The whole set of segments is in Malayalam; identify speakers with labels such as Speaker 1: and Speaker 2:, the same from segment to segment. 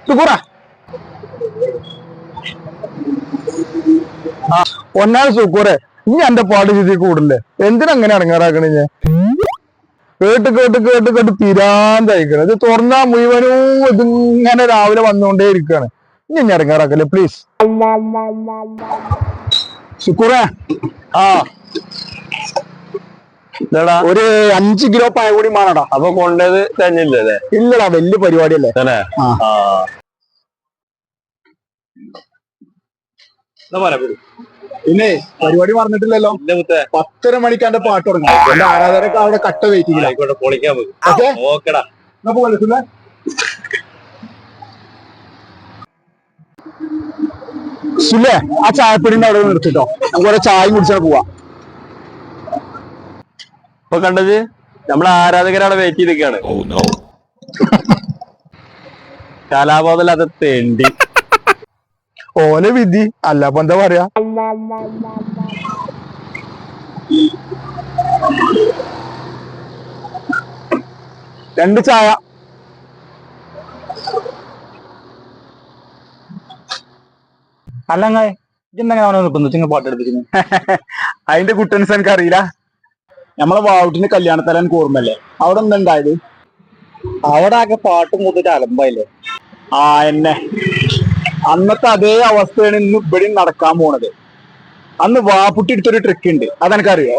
Speaker 1: സുക്കൂറാ ഒന്നാമത് സുക്കൂറെ ഇനി എന്റെ പാട്ട് ചെയ്തി കൂടില്ലേ എന്തിനങ്ങനെ അടങ്ങാറാക്കണേ ഞാൻ കേട്ട് കേട്ട് കേട്ട് കേട്ട് പിരാന്തയക്കണം ഇത് തുറന്നാ മുഴുവനും ഇതിങ്ങനെ രാവിലെ വന്നുകൊണ്ടേ ഇരിക്കുകയാണ് ഇനി ഞാൻ ഇറങ്ങാറാക്കല്ലേ പ്ലീസ് സുക്കൂറ ആ ഒരു 5 കിലോ പായ കൂടി മാറടാ
Speaker 2: അപ്പൊ കൊണ്ടത് തന്നെയല്ലേ
Speaker 1: ഇല്ലടാ വലിയ പരിപാടിയല്ലേ പിന്നെ പരിപാടി പറഞ്ഞിട്ടില്ലല്ലോ 10:30 മണിക്ക് എന്റെ പാട്ട് തുടങ്ങും എന്റെ ആരാധകരൊക്കെ അവിടെ കട്ട വെയിറ്റിംഗ്
Speaker 2: പൊളിക്കാൻ
Speaker 1: സുല്ലേ ആ ചായപ്പൊടിന്റെ അവിടെ നിർത്തിട്ടോ നമുക്ക് ചായ കുടിച്ചാൽ പോവാ
Speaker 2: ഇപ്പൊ കണ്ടത് നമ്മളെ ആരാധകരവിടെ വെയിറ്റ് ചെയ്തിരിക്കാണ് കലാബോധല്ലാത്ത തേണ്ടി
Speaker 1: ഓലെ വിധി അല്ല അപ്പൊ എന്താ പറയാ രണ്ട് ചായ
Speaker 3: അല്ലങ്ങ ഇതെന്തെങ്ങനെ അവനെ നിർബന്ധിച്ച് പാട്ട് എടുപ്പിക്കുന്നു
Speaker 1: അതിന്റെ കുട്ടൻസ് എനിക്ക് അറിയില്ല നമ്മളെ വാവുട്ടിന്റെ കല്യാണത്തല എനിക്ക് ഓർമ്മല്ലേ അവിടെ എന്തുണ്ടായത്
Speaker 3: അവിടെ ആകെ പാട്ട് മൂത്തിട്ട് അലമ്പായില്ലേ
Speaker 1: എന്നെ അന്നത്തെ അതേ അവസ്ഥയാണ് ഇന്ന് ഇവിടെയും നടക്കാൻ പോണത് അന്ന് വാപ്പുട്ടി എടുത്തൊരു ട്രിക്ക് ഉണ്ട് അതെനിക്കറിയോ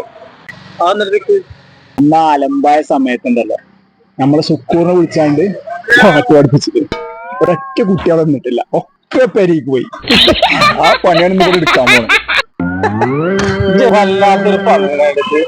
Speaker 1: അന്ന് അലമ്പായ സമയത്തുണ്ടല്ലോ നമ്മളെ സുക്കൂറിനെ വിളിച്ചാണ്ട് പാട്ട് പഠിപ്പിച്ചത് ഒരൊറ്റ കുട്ടികളെ നിന്നിട്ടില്ല ഒക്കെ പെരീക്ക് പോയി ആ പണിയാണ് ഇവിടെ എടുക്കാൻ പോണത്
Speaker 3: വല്ലാത്തൊരു പറഞ്ഞെടുത്ത്